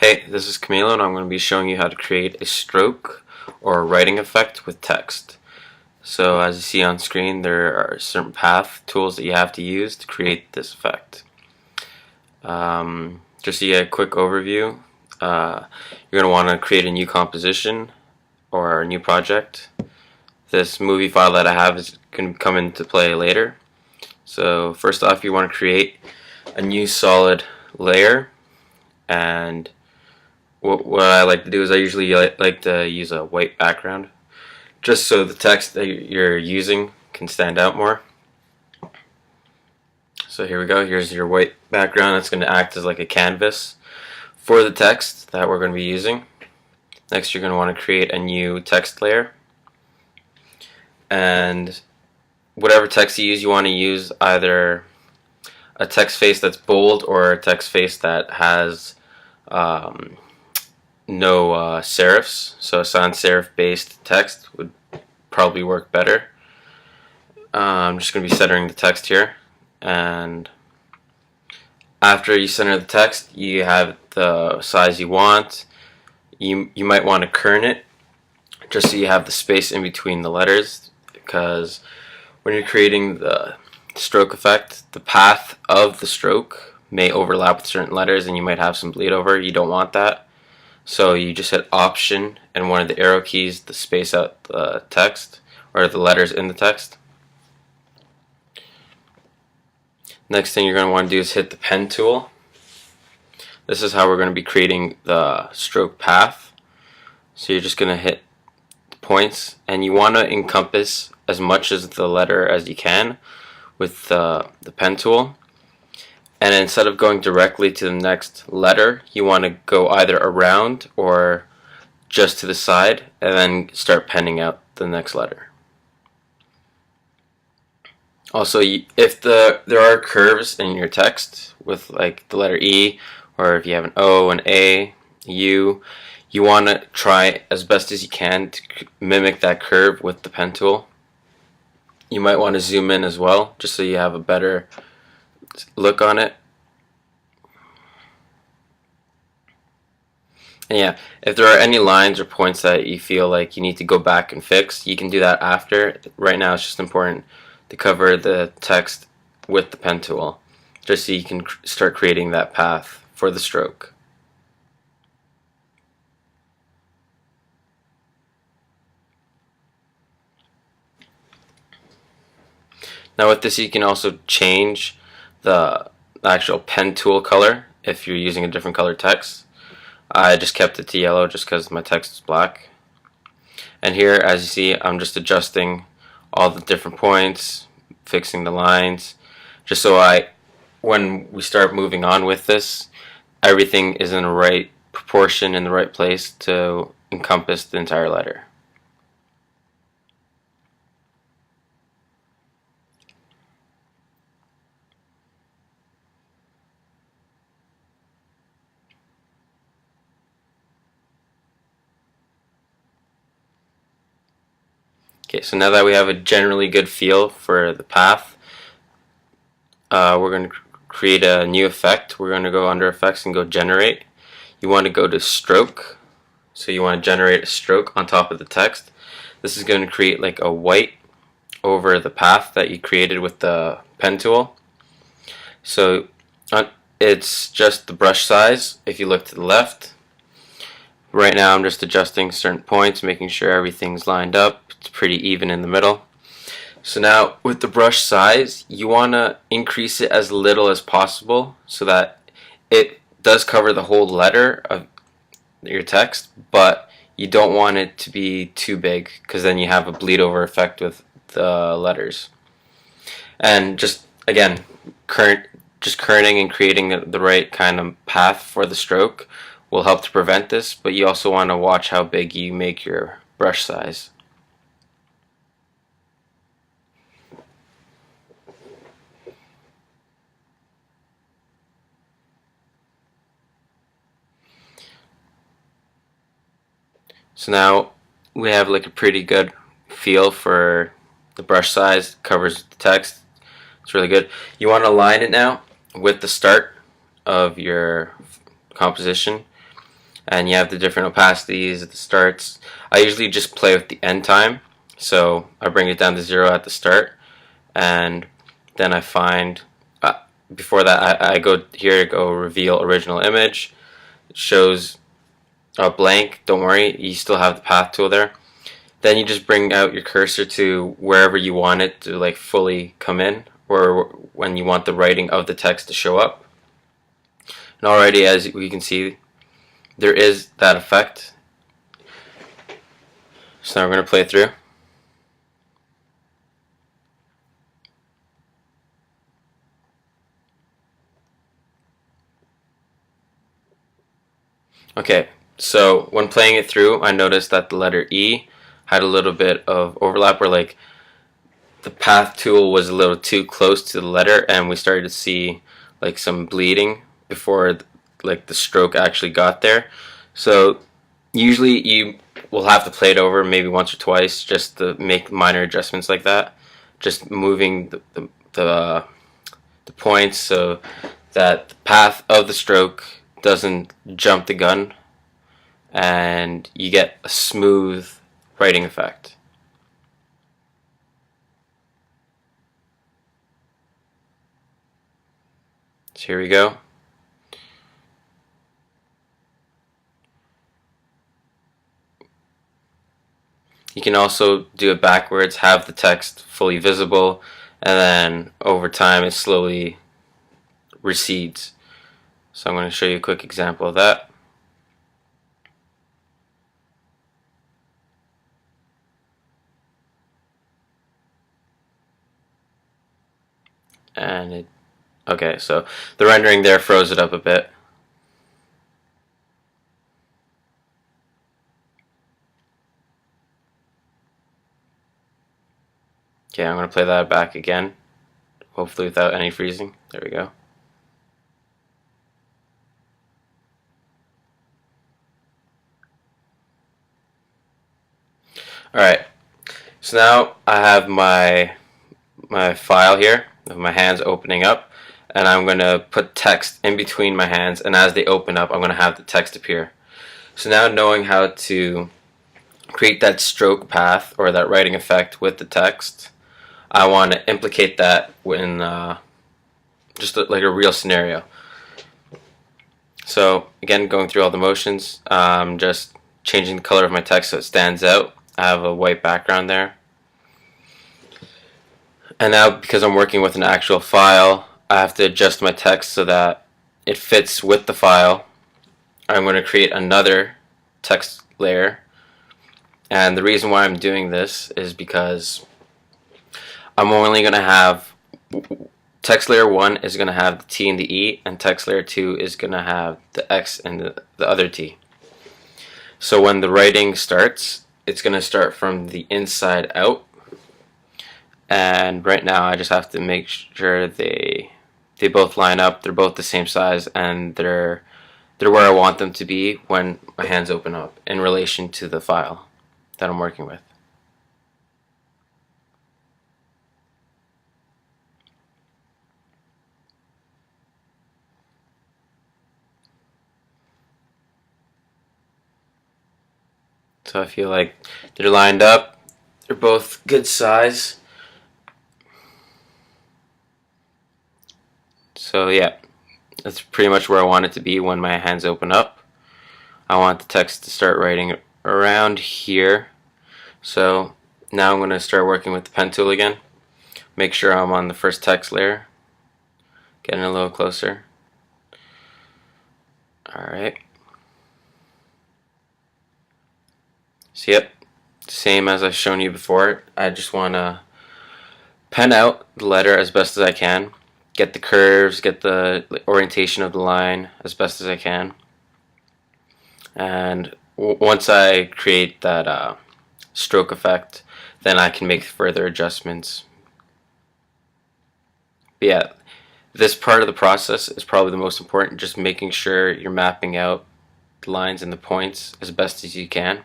Hey, this is Camilo and I'm going to be showing you how to create a stroke or a writing effect with text. So as you see on screen, there are certain path tools that you have to use to create this effect. Just to get a quick overview, you're going to want to create a new composition or a new project. This movie file that I have is going to come into play later. So first off, you want to create a new solid layer, and what I like to do is I usually like to use a white background just so the text that you're using can stand out more. So here we go, here's your white background. That's going to act as like a canvas for the text that we're going to be using. Next, you're going to want to create a new text layer, and whatever text you use, you want to use either a text face that's bold or a text face that has no serifs, so a sans serif based text would probably work better. I'm just going to be centering the text here, and after you center the text, you have the size you want. You might want to kern it just so you have the space in between the letters, because when you're creating the stroke effect, the path of the stroke may overlap with certain letters and you might have some bleed over. You don't want that. So you just hit Option and one of the arrow keys to space out the text or the letters in the text. Next thing you're going to want to do is hit the pen tool. This is how we're going to be creating the stroke path. So you're just going to hit the points, and you want to encompass as much as the letter as you can with the pen tool. And instead of going directly to the next letter, you want to go either around or just to the side and then start penning out the next letter. Also, if there are curves in your text with like the letter E, or if you have an O, an A, U, you want to try as best as you can to mimic that curve with the pen tool. You might want to zoom in as well, just so you have a better look on it. And yeah, if there are any lines or points that you feel like you need to go back and fix, you can do that after. Right now it's just important to cover the text with the pen tool, just so you can start creating that path for the stroke. Now with this, you can also change the actual pen tool color if you're using a different color text. I just kept it to yellow just because my text is black. And here, as you see, I'm just adjusting all the different points, fixing the lines, just so when we start moving on with this, everything is in the right proportion, in the right place to encompass the entire letter. Okay, so now that we have a generally good feel for the path, we're going to create a new effect. We're going to go under Effects and go Generate. You want to go to Stroke, so you want to generate a stroke on top of the text. This is going to create like a white over the path that you created with the pen tool. So it's just the brush size. If you look to the left, right now I'm just adjusting certain points, making sure everything's lined up. It's pretty even in the middle. So now with the brush size, you want to increase it as little as possible so that it does cover the whole letter of your text, but you don't want it to be too big, because then you have a bleed over effect with the letters. And just again, kerning and creating the right kind of path for the stroke will help to prevent this, but you also want to watch how big you make your brush size. So now we have like a pretty good feel for the brush size, covers the text. It's really good. You want to align it now with the start of your composition. and you have the different opacities at the starts. I usually just play with the end time, so I bring it down to 0 at the start, and then I find before that I go here to go reveal original image. It shows a blank. Don't worry, you still have the path tool there. Then you just bring out your cursor to wherever you want it to like fully come in, or when you want the writing of the text to show up. And already, as we can see, there is that effect. So now we're going to play through. Okay, so when playing it through, I noticed that the letter E had a little bit of overlap, where like the path tool was a little too close to the letter, and we started to see like some bleeding before like the stroke actually got there. So usually you will have to play it over maybe once or twice just to make minor adjustments like that, just moving the points so that the path of the stroke doesn't jump the gun, and you get a smooth writing effect. So here we go. You can also do it backwards, have the text fully visible, and then over time it slowly recedes. So I'm going to show you a quick example of that. And okay, so the rendering there froze it up a bit. Okay, I'm going to play that back again, hopefully without any freezing. There we go. Alright, so now I have my file here of my hands opening up, and I'm going to put text in between my hands, and as they open up I'm going to have the text appear. So now, knowing how to create that stroke path or that writing effect with the text, I want to implicate that in just like a real scenario. So again, going through all the motions, just changing the color of my text so it stands out. I have a white background there. And now, because I'm working with an actual file, I have to adjust my text so that it fits with the file. I'm going to create another text layer. And the reason why I'm doing this is because I'm only going to have text layer 1 is going to have the T and the E, and text layer 2 is going to have the X and the other T. So when the writing starts, it's going to start from the inside out. And right now I just have to make sure they both line up, they're both the same size, and they're where I want them to be when my hands open up in relation to the file that I'm working with. So I feel like they're lined up, they're both good size. So yeah, that's pretty much where I want it to be when my hands open up. I want the text to start writing around here. So now I'm going to start working with the pen tool again. Make sure I'm on the first text layer. Getting a little closer. Alright. So yep, same as I've shown you before. I just want to pen out the letter as best as I can. Get the curves, get the orientation of the line as best as I can. And once I create that stroke effect, then I can make further adjustments. But yeah, this part of the process is probably the most important, just making sure you're mapping out the lines and the points as best as you can,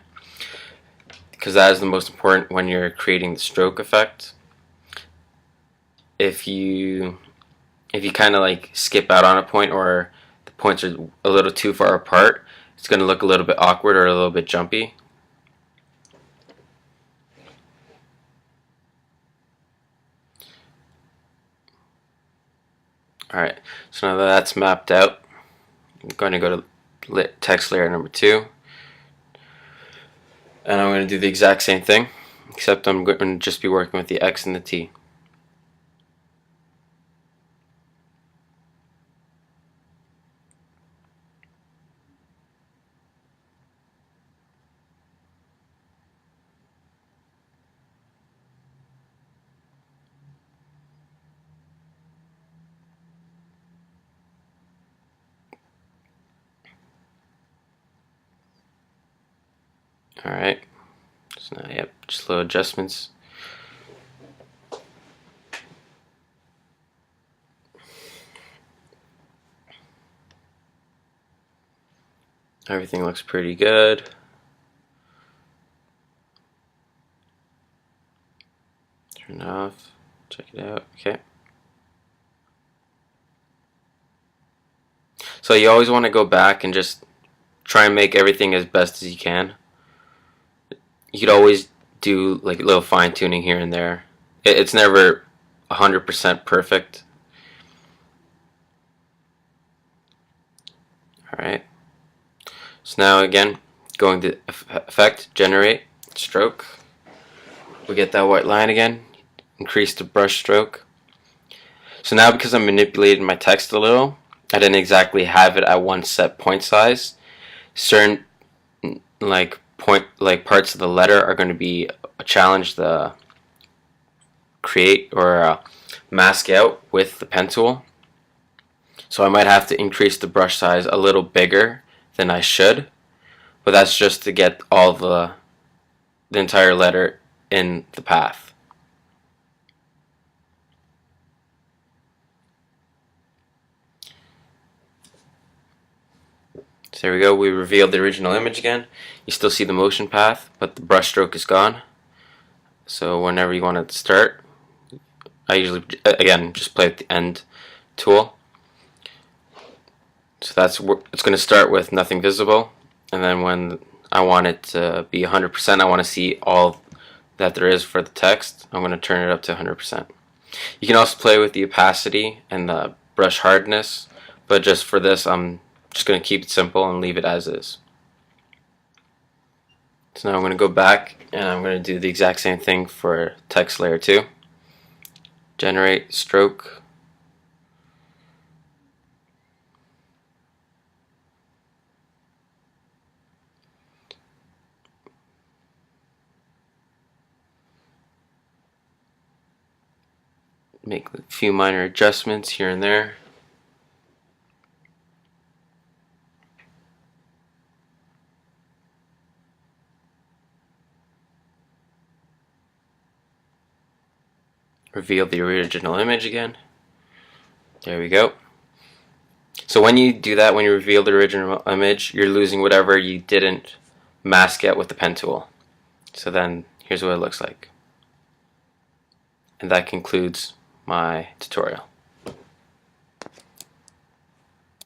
because that is the most important when you're creating the stroke effect. If you kind of like skip out on a point, or the points are a little too far apart, it's going to look a little bit awkward or a little bit jumpy. Alright, so now that that's mapped out, I'm going to go to text layer number 2, and I'm going to do the exact same thing, except I'm going to just be working with the X and the T. Alright, so now, yep, just little adjustments. Everything looks pretty good. Turn it off, check it out, okay. So you always want to go back and just try and make everything as best as you can. You could always do like a little fine tuning here and there. It's never 100% perfect. Alright. So now again, going to Effect, Generate, Stroke. We get that white line again. Increase the brush stroke. So now because I'm manipulating my text a little, I didn't exactly have it at one set point size. Certain parts of the letter are going to be a challenge to create or mask out with the pen tool. So I might have to increase the brush size a little bigger than I should, but that's just to get all the entire letter in the path. So there we go, we revealed the original image again. You still see the motion path, but the brush stroke is gone. So whenever you want to start, I usually, again, just play with the end tool. So it's going to start with nothing visible, and then when I want it to be 100%, I want to see all that there is for the text, I'm going to turn it up to 100%. You can also play with the opacity and the brush hardness, but just for this I'm just going to keep it simple and leave it as is. So now I'm going to go back and I'm going to do the exact same thing for text layer 2. Generate, stroke. Make a few minor adjustments here and there. Reveal the original image again. There we go. So when you do that, when you reveal the original image, you're losing whatever you didn't mask out with the pen tool. So then here's what it looks like. And that concludes my tutorial.